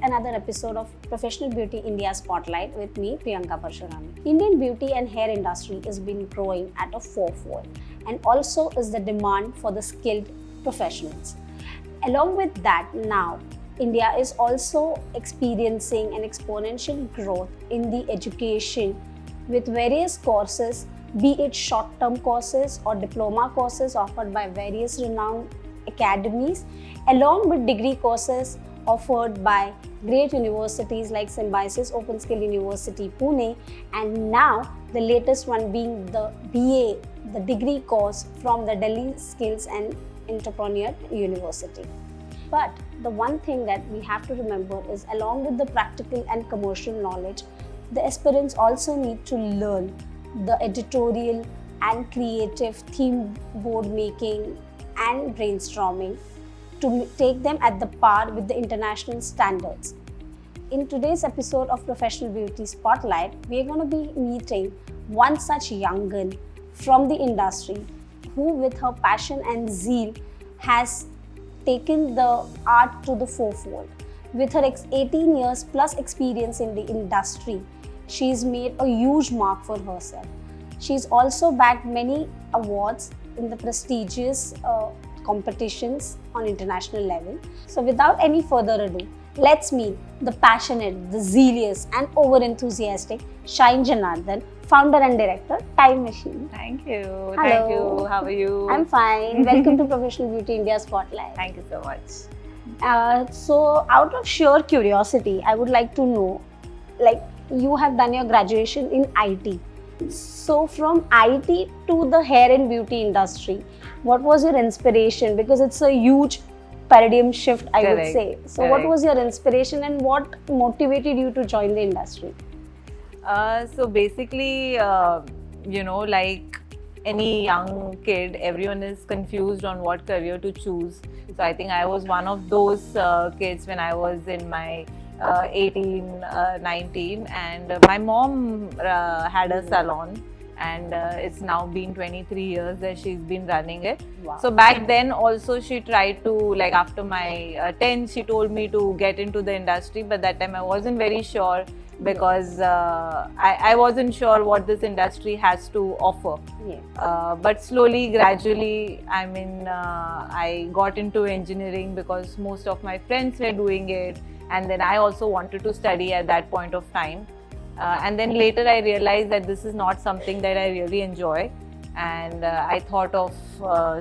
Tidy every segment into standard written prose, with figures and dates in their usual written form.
another episode of Professional Beauty India Spotlight with me, Priyanka Parshuram. Indian beauty and hair industry has been growing at a fourfold, and also is the demand for the skilled professionals. Along with that, now India is also experiencing an exponential growth in the education with various courses, be it short-term courses or diploma courses offered by various renowned academies, along with degree courses offered by great universities like Symbiosis Open Skill University, Pune, and now the latest one being the BA, the degree course from the Delhi Skills and Entrepreneur University. But the one thing that we have to remember is, along with the practical and commercial knowledge, the aspirants also need to learn the editorial and creative theme board making and brainstorming to take them at the par with the international standards. In today's episode of Professional Beauty Spotlight, we are going to be meeting one such young gun from the industry who, with her passion and zeal, has taken the art to the forefold. With her 18 years plus experience in the industry, she's made a huge mark for herself. She's also bagged many awards in the prestigious competitions on international level. So without any further ado, let's meet the passionate, the zealous and over-enthusiastic Shine Janarthanan, founder and director, Time Machine. Thank you. Hello. Thank you. How are you? I'm fine. Welcome to Professional Beauty India Spotlight. Thank you so much. So out of sheer curiosity, I would like to know, like, you have done your graduation in IT. So from IT to the hair and beauty industry, what was your inspiration? Because it's a huge paradigm shift, I would say. So what was your inspiration and what motivated you to join the industry? So basically, like any young kid, everyone is confused on what career to choose. So I think I was one of those kids when I was in my 18, 19, and my mom had a salon, and it's now been 23 years that she's been running it. Wow. So back then also she tried to, like after my 10th, she told me to get into the industry, but that time I wasn't very sure because I wasn't sure what this industry has to offer. Yeah. But slowly, gradually, I got into engineering because most of my friends were doing it. And then I also wanted to study at that point of time. And then later I realized that this is not something that I really enjoy. And I thought of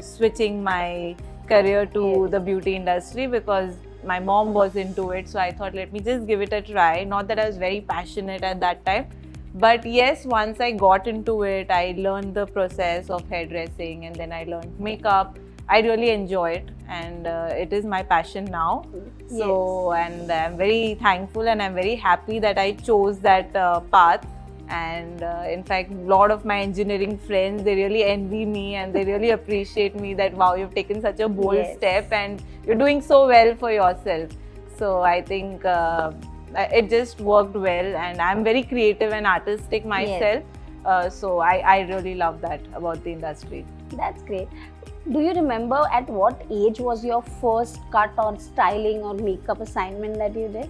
switching my career to the beauty industry because my mom was into it. So I thought, let me just give it a try. Not that I was very passionate at that time. But yes, once I got into it, I learned the process of hairdressing, and then I learned makeup. I really enjoy it, and it is my passion now. So, and I'm very thankful and I'm very happy that I chose that path. And in fact, a lot of my engineering friends, they really envy me and they really appreciate me that, wow, you've taken such a bold step and you're doing so well for yourself. So I think it just worked well, and I'm very creative and artistic myself. So I really love that about the industry. That's great. Do you remember at what age was your first cut or styling or makeup assignment that you did?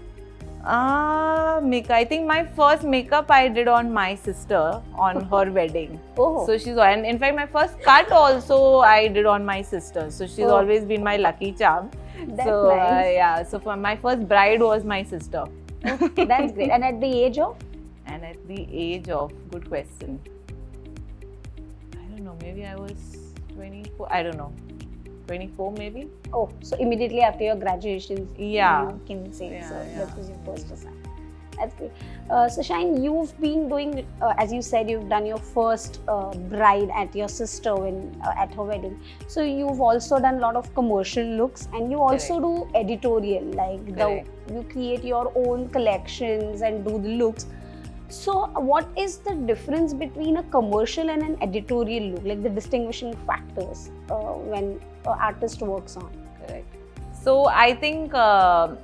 Makeup. I think my first makeup I did on my sister on her wedding. Oh. So and in fact my first cut also I did on my sister. So she's always been my lucky charm. That's so nice. So for my first bride was my sister. That's great. And at the age of? And at the age of, good question. I don't know, maybe I was 24, I don't know, 24 maybe. Oh, so immediately after your graduation, yeah, you can say. Yeah, so yeah. that was your first assignment. That's great. So Shine, you've been doing, as you said, you've done your first bride at your sister at her wedding. So you've also done a lot of commercial looks, and you also do editorial, like you create your own collections and do the looks. So what is the difference between a commercial and an editorial look, like the distinguishing factors when an artist works on? Correct. So I think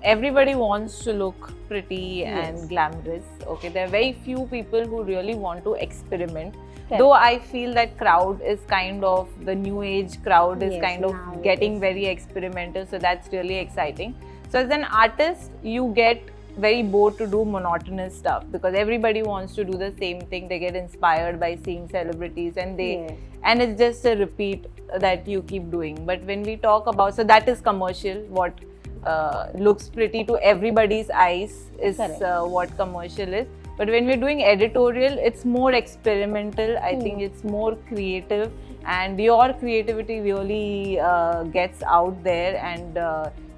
everybody wants to look pretty and glamorous. Okay, there are very few people who really want to experiment. Correct. Though I feel that crowd is kind of, the new age crowd is kind of getting very experimental. So that's really exciting. So as an artist, you get very bored to do monotonous stuff, because everybody wants to do the same thing. They get inspired by seeing celebrities, and and it's just a repeat that you keep doing. But when we talk about, so that is commercial, what looks pretty to everybody's eyes is what commercial is. But when we're doing editorial, it's more experimental. I think it's more creative, and your creativity really gets out there, and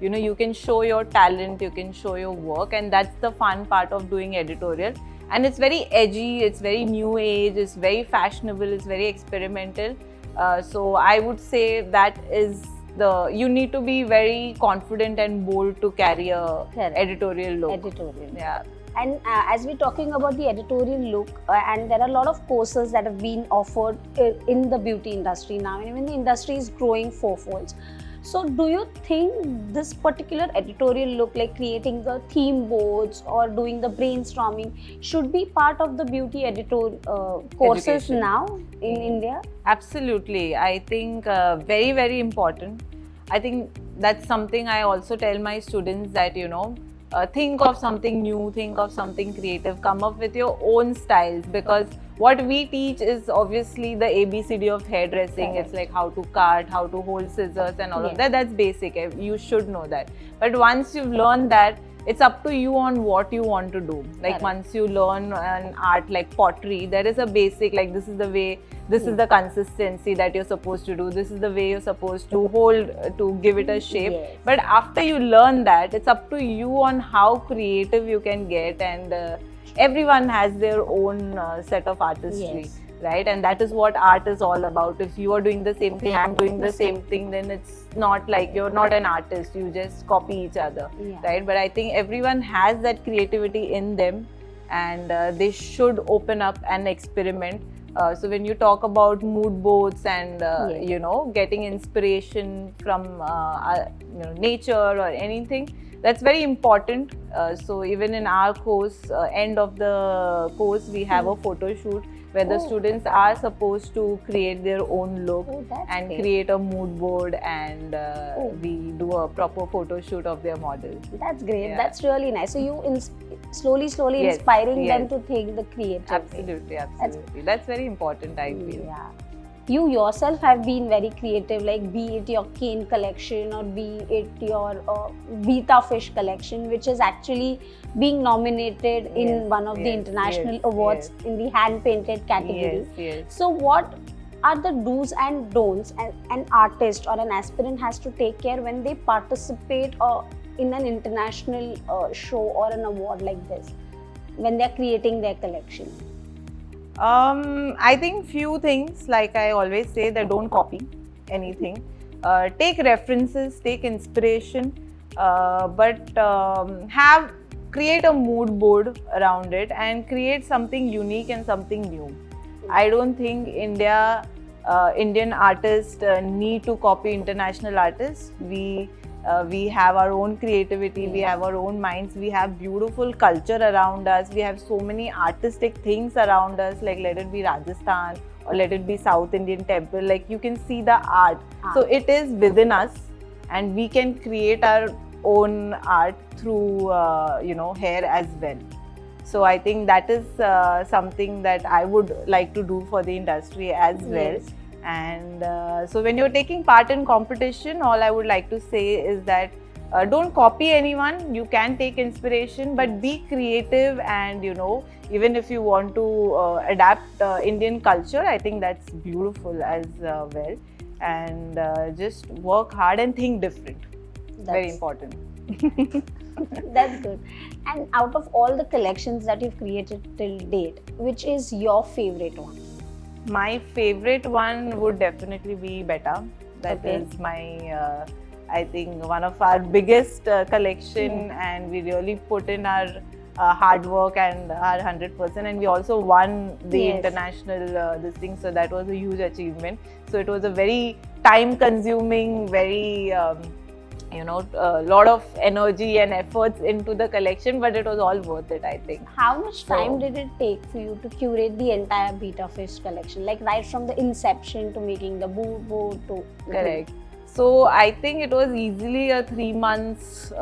you know, you can show your talent, you can show your work, and that's the fun part of doing editorial. And it's very edgy, it's very new age, it's very fashionable, it's very experimental. So I would say that is you need to be very confident and bold to carry a editorial look. Yeah. And as we're talking about the editorial look, and there are a lot of courses that have been offered in the beauty industry now, and even the industry is growing fourfold. So do you think this particular editorial look, like creating the theme boards or doing the brainstorming, should be part of the beauty courses Education. now in India? Absolutely. I think very, very important. I think that's something I also tell my students, that, you know, think of something new, think of something creative, come up with your own styles, because what we teach is obviously the ABCD of hairdressing. It's like how to cut, how to hold scissors and all of that. That's basic. You should know that. But once you've learned that, it's up to you on what you want to do. Like once you learn an art like pottery, there is a basic, like this is the way, this is the consistency that you're supposed to do, this is the way you're supposed to hold to give it a shape. But after you learn that, it's up to you on how creative you can get, and everyone has their own set of artistry. Right? And that is what art is all about. If you are doing the same thing, I'm doing the same thing, then it's not like you're not an artist, you just copy each other. Right? But I think everyone has that creativity in them, and they should open up and experiment. So when you talk about mood boards and you know, getting inspiration from you know, nature or anything, that's very important. So even in our course, end of the course, we have a photo shoot where the students are supposed to create their own look and create a mood board, and we do a proper photo shoot of their model. That's great. That's really nice. So you slowly inspiring them to think the creative. Absolutely. That's very important, I feel. Yeah. You yourself have been very creative, like be it your cane collection or be it your beta fish collection, which is actually being nominated in one of the international awards in the hand painted category. So what are the do's and don'ts an artist or an aspirant has to take care when they participate in an international show or an award like this, when they're creating their collection? I think few things, like I always say, that don't copy anything. Take references, take inspiration, but create a mood board around it and create something unique and something new. I don't think Indian artists need to copy international artists. We have our own creativity, we have our own minds, we have beautiful culture around us, we have so many artistic things around us, like let it be Rajasthan or let it be South Indian temple, like you can see the art. So it is within us, and we can create our own art through you know, hair as well. So I think that is something that I would like to do for the industry as well. And so when you're taking part in competition, all I would like to say is that don't copy anyone. You can take inspiration, but be creative, and you know, even if you want to adapt Indian culture, I think that's beautiful as well. And just work hard and think different. Very important. That's good. And out of all the collections that you've created till date, which is your favorite one? My favorite one would definitely be Beta. That is my, I think, one of our biggest collection, and we really put in our hard work and our 100%, and we also won the international this thing, so that was a huge achievement. So it was a very time-consuming, very you know, a lot of energy and efforts into the collection, but it was all worth it, I think. How much time did it take for you to curate the entire Beta Fish collection? Like right from the inception to making the mood board to... Correct. So I think it was easily a 3 months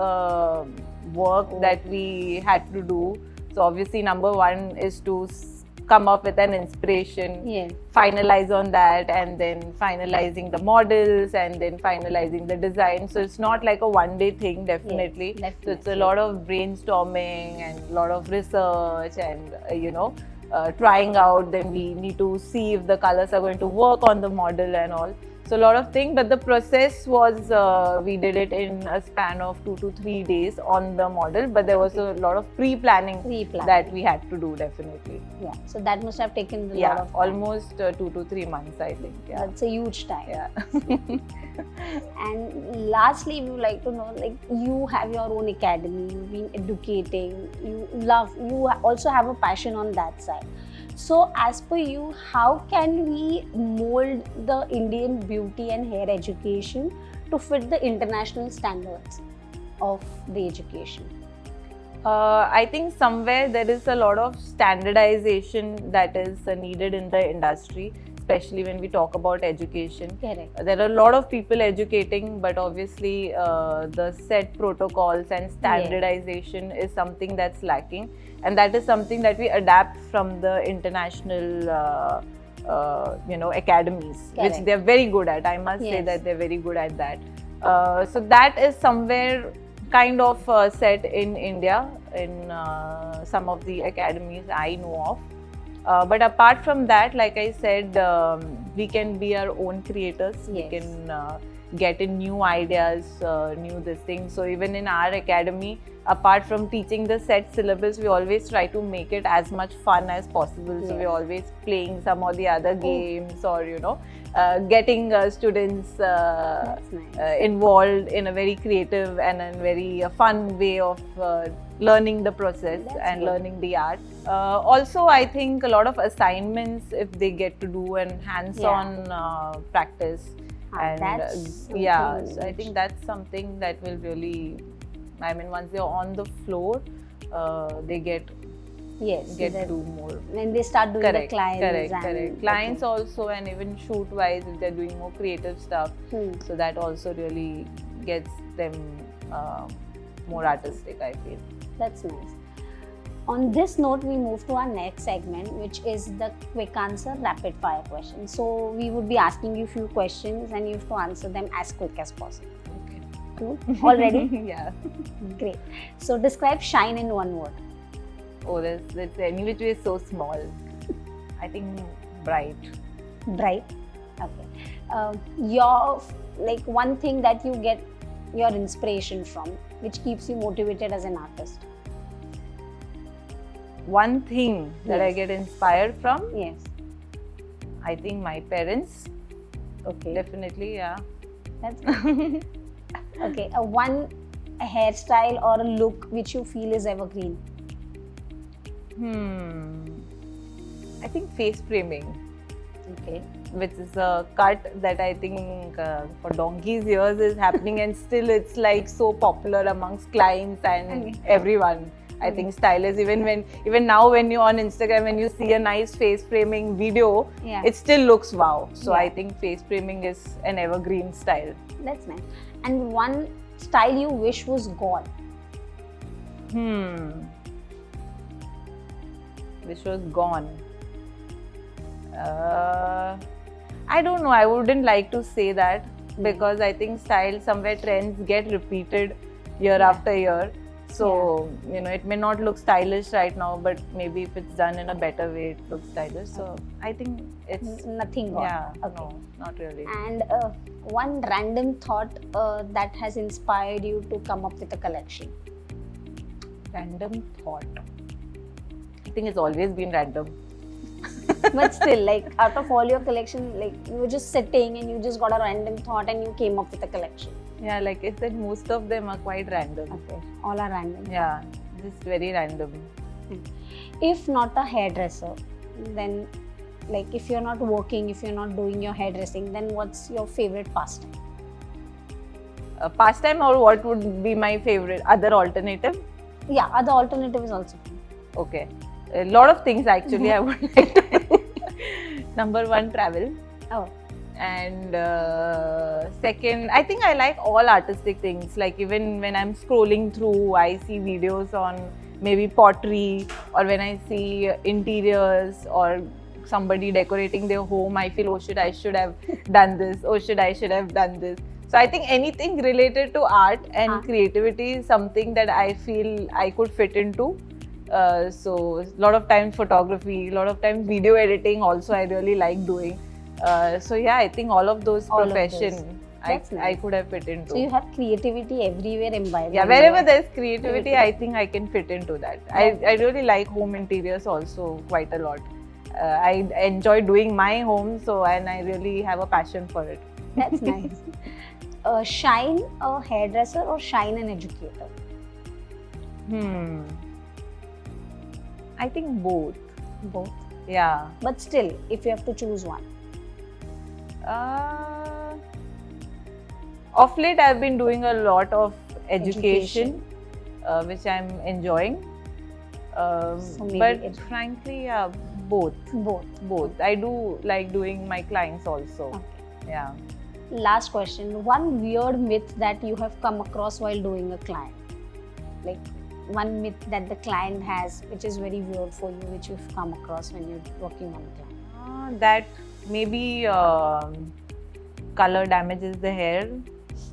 work that we had to do. So obviously number one is to come up with an inspiration, Yes. finalize on that, and then finalizing the models, and then finalizing the design. So it's not like a one-day thing, definitely. Yes, So it's a definitely. lot of brainstorming and a lot of research and trying out. Then we need to see if the colors are going to work on the model and all. So a lot of things, but the process was, we did it in a span of 2 to 3 days on the model, but there was a lot of pre-planning that we had to do, definitely. Yeah, so that must have taken a lot Yeah, of time. almost 2 to 3 months, I think. Yeah. That's a huge time. Yeah. And lastly, we would like to know, like, you have your own academy, you've been educating, you also have a passion on that side. So as per you, how can we mold the Indian beauty and hair education to fit the international standards of the education? I think somewhere there is a lot of standardization that is needed in the industry, especially when we talk about education. Correct. There are a lot of people educating, but obviously the set protocols and standardization is something that's lacking, and that is something that we adapt from the international academies, Correct. which they're very good at. I must say that they're very good at that. So that is somewhere kind of set in India in some of the academies I know of. But apart from that, like I said, we can be our own creators. We can get in new ideas, new this thing. So even in our academy, apart from teaching the set syllabus, we always try to make it as much fun as possible. So we're always playing some of the other games, or getting students involved in a very creative and a very fun way of learning the process and learning the art. Also, I think a lot of assignments, if they get to do, and hands-on practice. And so I think that's something that will really, I mean, once they're on the floor, they get to do more. When they start doing the clients. Correct. Clients also, and even shoot wise, if they're doing more creative stuff, so that also really gets them more artistic, I feel. That's nice. On this note, we move to our next segment, which is the quick answer rapid fire question. So we would be asking you a few questions and you have to answer them as quick as possible. Okay. Cool? All ready? Yeah. Great. So describe shine in one word. Oh, that's any which way is so small. I think bright. Bright. Okay. Your, like, one thing that you get your inspiration from, which keeps you motivated as an artist. One thing that I get inspired from? Yes. I think my parents. Okay. Definitely, yeah. That's good. Okay. One hairstyle or a look which you feel is evergreen. I think face framing. Okay. Which is a cut that I think for donkey's years is happening, and still it's like so popular amongst clients and everyone. I think stylists, even now when you're on Instagram, when you see a nice face framing video, it still looks wow. So I think face framing is an evergreen style. That's nice. And one style you wish was gone. Which was gone. I don't know. I wouldn't like to say that, because I think style, somewhere trends get repeated year after year. So, it may not look stylish right now, but maybe if it's done in a better way, it looks stylish. So, I think it's nothing gone. Yeah, no, not really. And one random thought that has inspired you to come up with a collection. Random thought. I think it's always been random. But still, like, out of all your collection, like, you were just sitting and you just got a random thought and you came up with a collection. Yeah, like I said, most of them are quite random. Okay, all are random. Yeah, just very random. If not a hairdresser, then, like, if you're not working, if you're not doing your hairdressing, then what's your favorite pastime? Pastime, or what would be my favorite? Other alternative? Yeah, other alternative is also fine. Okay. A lot of things actually I would like to do. Number one, travel. Oh. And second, I think I like all artistic things. Like even when I'm scrolling through, I see videos on maybe pottery, or when I see interiors or somebody decorating their home, I feel, oh shit, I should have done this. Oh shit, I should have done this. So I think anything related to art and creativity is something that I feel I could fit into. So a lot of times photography, a lot of times video editing also I really like doing. So yeah, I think all of those professions I could have fit into. So you have creativity everywhere imbibed. Yeah, wherever there's creativity, I think I can fit into that. I really like home interiors also quite a lot. I enjoy doing my home, and I really have a passion for it. That's nice. Shine a hairdresser or shine an educator? I think both. Both. Yeah. But still, if you have to choose one. Of late, I've been doing a lot of education. Which I'm enjoying. But frankly, yeah, both. Both. I do like doing my clients also. Okay. Yeah. Last question. One weird myth that you have come across while doing a client. Like one myth that the client has, which is very weird for you, which you've come across when you're working on a client. That maybe color damages the hair.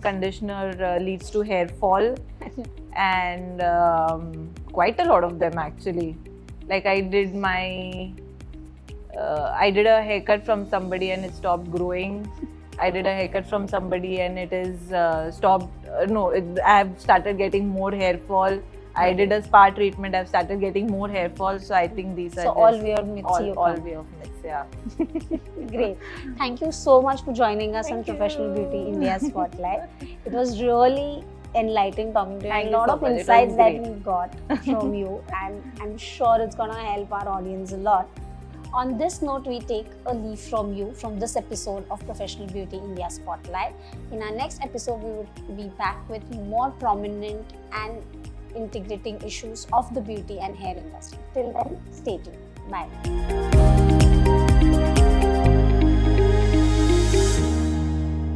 Conditioner leads to hair fall. And quite a lot of them actually. Like I did a haircut from somebody and it stopped growing. I did a haircut from somebody and it is stopped. I've started getting more hair fall. I did a spa treatment. I've started getting more hair fall. So I think these are all weird myths. All weird myths. Yeah. Great. Thank you so much for joining us on Professional Beauty India Spotlight. It was really enlightening talking to you. A lot of insights that we got from you, and I'm sure it's gonna help our audience a lot. On this note, we take a leave from you from this episode of Professional Beauty India Spotlight. In our next episode, we will be back with more prominent and integrating issues of the beauty and hair industry. Till then, stay tuned. Bye.